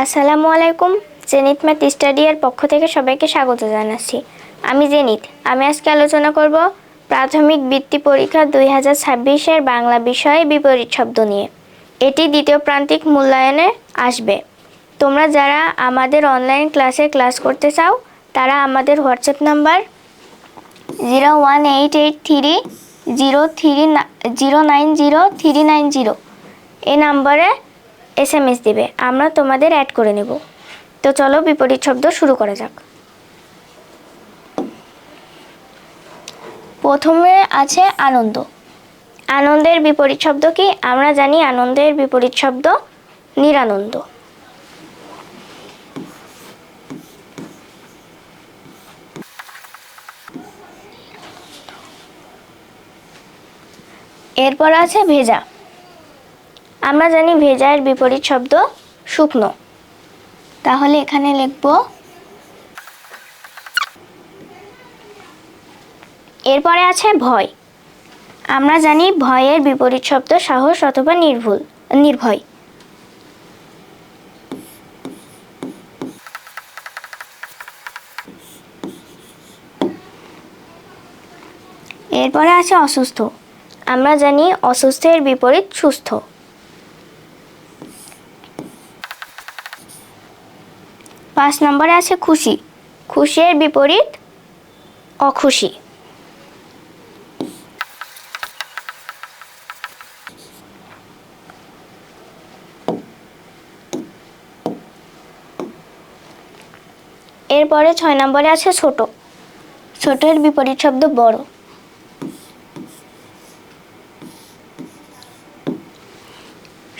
আসসালামু আলাইকুম। Zenit math স্টাডির পক্ষ থেকে সবাইকে স্বাগত জানাচ্ছি। আমি জেনিত। আমি আজকে আলোচনা করব প্রাথমিক বৃত্তি পরীক্ষা 2026-এর বাংলা বিষয়ে বিপরীত শব্দ নিয়ে। এটি দ্বিতীয় প্রান্তিক মূল্যায়নে আসবে। তোমরা যারা আমাদের অনলাইন ক্লাস করতে চাও তারা আমাদের হোয়াটসঅ্যাপ নাম্বার 01883030390 এই নাম্বারে SMS দিবে, আমরা তোমাদের অ্যাড করে নেব। তো চলো বিপরীত শব্দ শুরু করা যাক। প্রথমে আছে আনন্দ। আনন্দের বিপরীত শব্দ কি? আমরা জানি আনন্দের বিপরীত শব্দ নিরানন্দ। এরপর আছে ভেজা। আমরা জানি ভেজার বিপরীত শব্দ শুকনো। তাহলে এখানে লিখব। এরপরে আছে ভয়। আমরা জানি ভয়ের বিপরীত শব্দ সাহস অথবা নির্ভয়। এরপরে আছে অসুস্থ। আমরা জানি অসুস্থের বিপরীত সুস্থ। 5 নম্বরে আছে খুশি। খুশির বিপরীত অখুশি। এরপরে 6 নম্বরে আছে ছোট। ছোটের বিপরীত শব্দ বড়।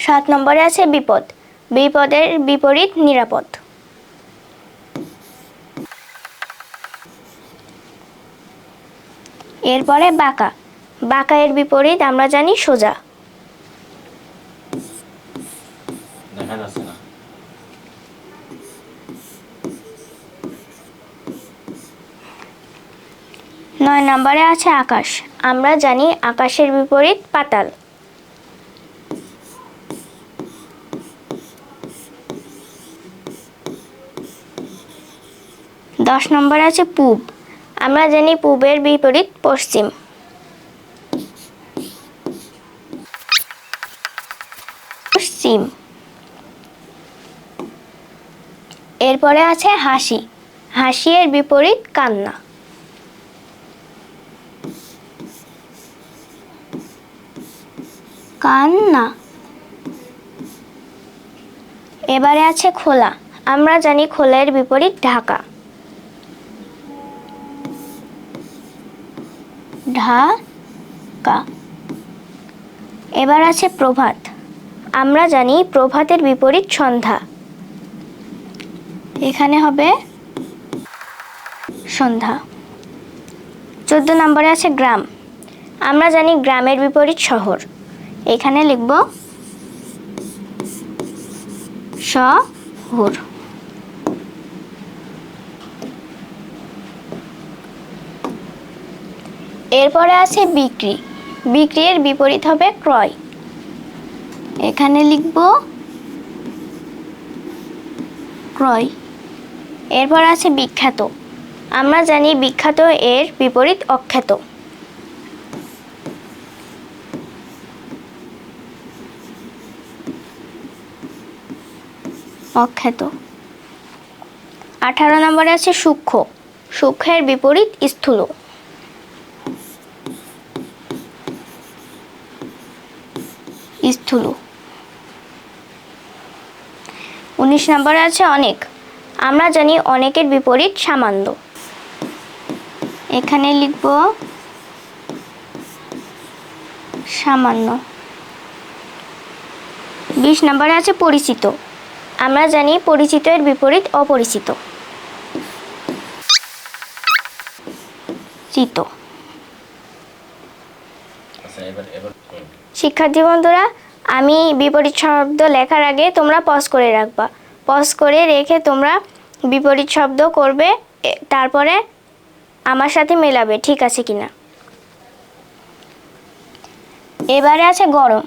7 নম্বরে আছে বিপদ। বিপদের বিপরীত নিরাপদ। এরপরে বাঁকা। বাঁকা এর বিপরীত আমরা জানি সোজা। দেখা যাচ্ছে না। 9 নম্বরে আছে আকাশ। আমরা জানি আকাশের বিপরীত পাতাল। দশ নম্বরে আছে পূব। আমরা জানি পূবের বিপরীত পশ্চিম। পশ্চিম। এরপরে আছে হাসি। হাসি এর বিপরীত কান্না। কান্না। এবারে আছে খোলা। আমরা জানি খোলার বিপরীত ঢাকা। ঢাকা। এবার আছে প্রভাত। আমরা জানি প্রভাতের বিপরীত সন্ধ্যা। এখানে হবে সন্ধ্যা। 14 নম্বরে আছে গ্রাম। আমরা জানি গ্রামের বিপরীত শহর। এখানে লিখব শহর। এরপরে আছে বিক্রি। বিক্রির বিপরীত হবে ক্রয়। এখানে লিখব ক্রয়। এরপর আছে বিখ্যাত। আমরা জানি বিখ্যাত এর বিপরীত অখ্যাত। অখ্যাত। 18 নম্বরে আছে সূক্ষ্ম। সূক্ষ্মের বিপরীত স্থূল। স্থূল। 19 নম্বরে আছে অনেক। আমরা জানি অনেকের বিপরীত সামান্য। এখানে লিখব সামান্য। 20 নম্বরে আছে পরিচিত। আমরা জানি পরিচিত এর বিপরীত অপরিচিত। চিত। শিক্ষার্থী বন্ধুরা, আমি বিপরীত শব্দ লেখার আগে তোমরা পজ করে রাখবা। পজ করে রেখে তোমরা বিপরীত শব্দ করবে, তারপরে আমার সাথে মেলাবে ঠিক আছে কিনা। এবারে আছে গরম।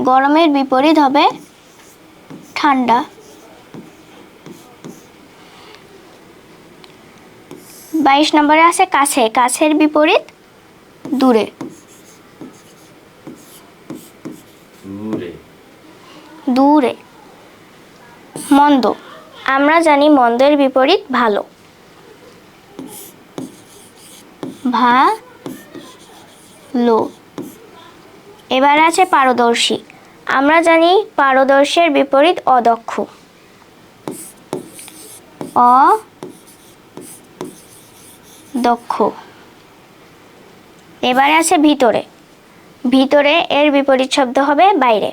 গরমের বিপরীত হবে ঠান্ডা। 22 নম্বরে আছে কাছে, কাছের বিপরীত দূরে। দূরে। মন্দ, আমরা জানি মন্দের বিপরীত ভালো। ভালো। এবার আছে পারদর্শী, আমরা জানি পারদর্শের বিপরীত অদক্ষ। অদক্ষ। এবারে আছে ভিতরে, ভিতরে এর বিপরীত শব্দ হবে বাইরে।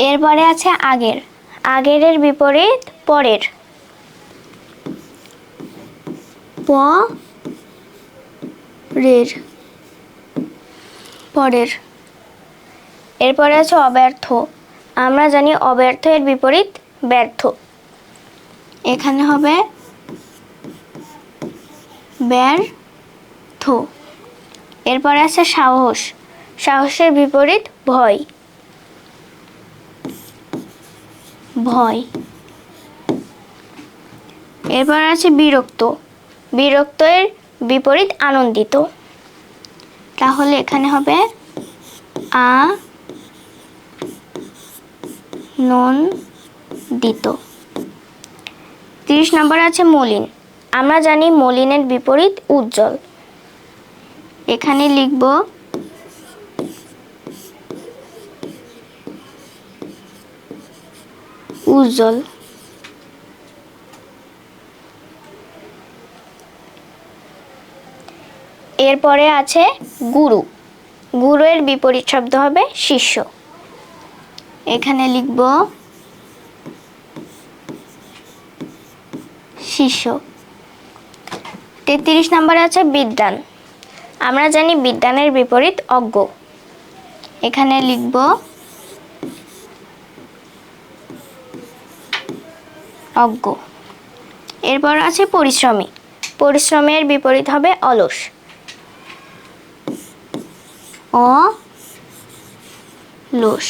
এরপরে আছে আগের, আগের বিপরীত পরের। পরের। পরের। এরপরে আছে অব্যর্থ, আমরা জানি অব্যর্থ এর বিপরীত ব্যর্থ। এখানে হবে ব্যর্থ। এরপরে আছে সাহস, সাহসের বিপরীত ভয়। ভয়। এরপর আছে বিরক্ত, বিরক্তের বিপরীত আনন্দিত। তাহলে এখানে হবে আনন্দিত। 30 নম্বর আছে মলিন, আমরা জানি মলিনের বিপরীত উজ্জ্বল। এখানে লিখব উজ্জ্বল। এরপরে আছে গুরু, গুরুর বিপরীত শব্দ হবে শিষ্য। এখানে লিখব শিষ্য। 33 নম্বরে আছে বিদ্বান, আমরা জানি বিদ্বানের বিপরীত অজ্ঞ। এখানে লিখব অজ্ঞ। এরপর আছে পরিশ্রমী, পরিশ্রমের বিপরীত হবে অলস। অলস।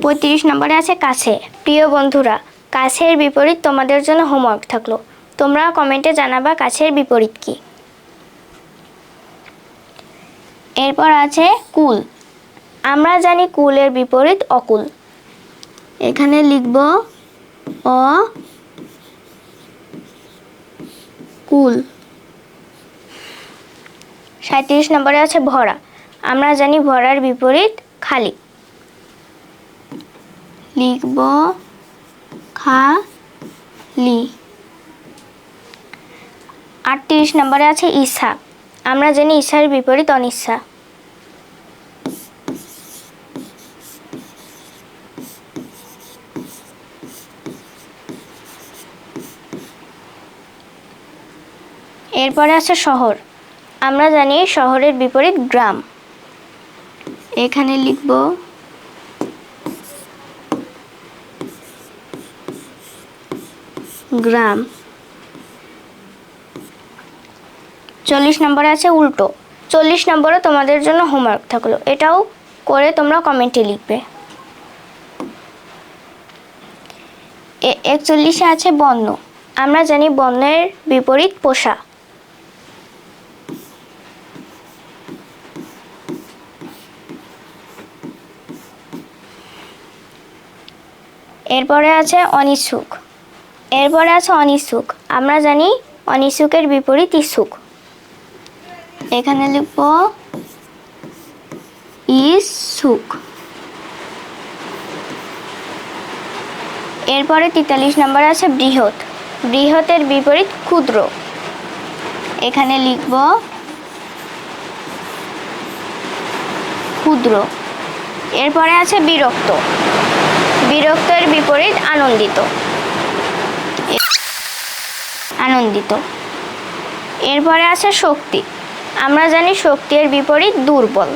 35 নম্বরে আছে কাছে। প্রিয় বন্ধুরা, কাছের বিপরীত তোমাদের জন্য হোমওয়ার্ক থাকলো, তোমরা কমেন্টে জানাবা কাছের বিপরীত কি। এরপর আছে কুল, আমরা জানি কুলের বিপরীত অকুল। এখানে লিখব অকুল। 37 নম্বরে আছে ভরা, আমরা জানি ভরার বিপরীত খালি। লিখব খালি। 38 নম্বরে আছে ইচ্ছা, আমরা জানি ইচ্ছার বিপরীত অনিচ্ছা। এরপরে আছে শহর, আমরা জানি শহরের বিপরীত গ্রাম। এখানে লিখব গ্রাম। 40 নম্বরে আছে উল্টো, 40 নম্বরে তোমাদের জন্য হোমওয়ার্ক থাকলো, এটাও করে তোমরা কমেন্টে লিখবে। 41 আছে বন্য, আমরা জানি বন্যের বিপরীত পোষা। এরপরে আছে অনিচ্ছুক, এরপরে আছে অনিচ্ছুক, আমরা জানি অনিচ্ছুকের বিপরীত ইচ্ছুক। এখানে লিখব ইচ্ছুক। এরপরে 43 নম্বর আছে বৃহৎ, বৃহতের বিপরীত ক্ষুদ্র। এখানে লিখব ক্ষুদ্র। এরপরে আছে বিরক্ত, বিরক্তের বিপরীত আনন্দিত। আনন্দিত। এরপরে আছে শক্তি, আমরা জানি শক্তির বিপরীত দুর্বল।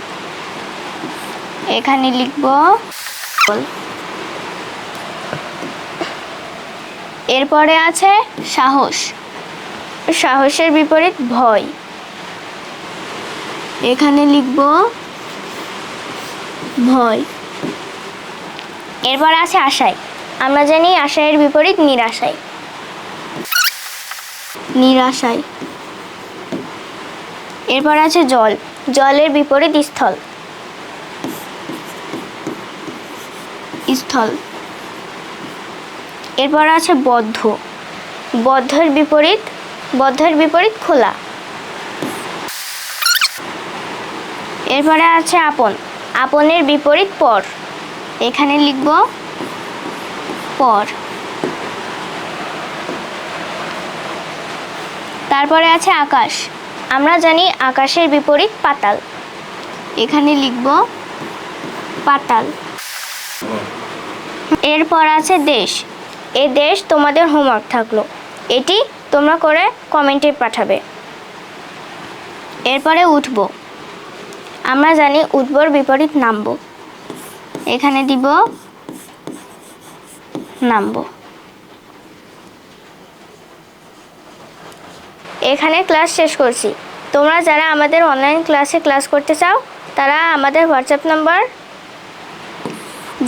এখানে লিখব দুর্বল। এরপরে আছে সাহস। সাহসের বিপরীত ভয়। এখানে লিখব ভয়। এরপর আছে আশায়। আমরা জানি আশায়ের বিপরীত নিরাশায়। নিরাশায়। এরপর আছে জল। জলের বিপরীত স্থল। স্থল। এরপর আছে বদ্ধ। বদ্ধের বিপরীত খোলা। এরপরে আছে আপন। আপনের বিপরীত পর। এখানে লিখব পর। তারপরে আছে আকাশ। আমরা জানি আকাশের বিপরীত পাতাল। এখানে লিখব পাতাল। এরপর আছে দেশ। এই দেশ তোমাদের হোমওয়ার্ক থাকলো, এটি তোমরা করে কমেন্টে পাঠাবে। এরপরে উঠব। আমরা জানি উঠবর বিপরীত নামবো। এখানে দিব নামবো। এখানে ক্লাস শেষ করছি। তোমরা যারা আমাদের অনলাইন ক্লাসে ক্লাস করতে চাও তারা আমাদের হোয়াটসঅ্যাপ নাম্বার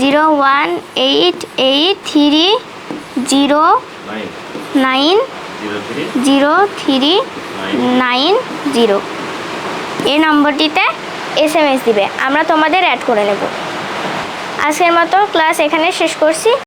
01880903990 এই নম্বরটিতে SMS দিবে, আমরা তোমাদের অ্যাড করে নেব। আজকের মতো ক্লাস এখানে শেষ করছি।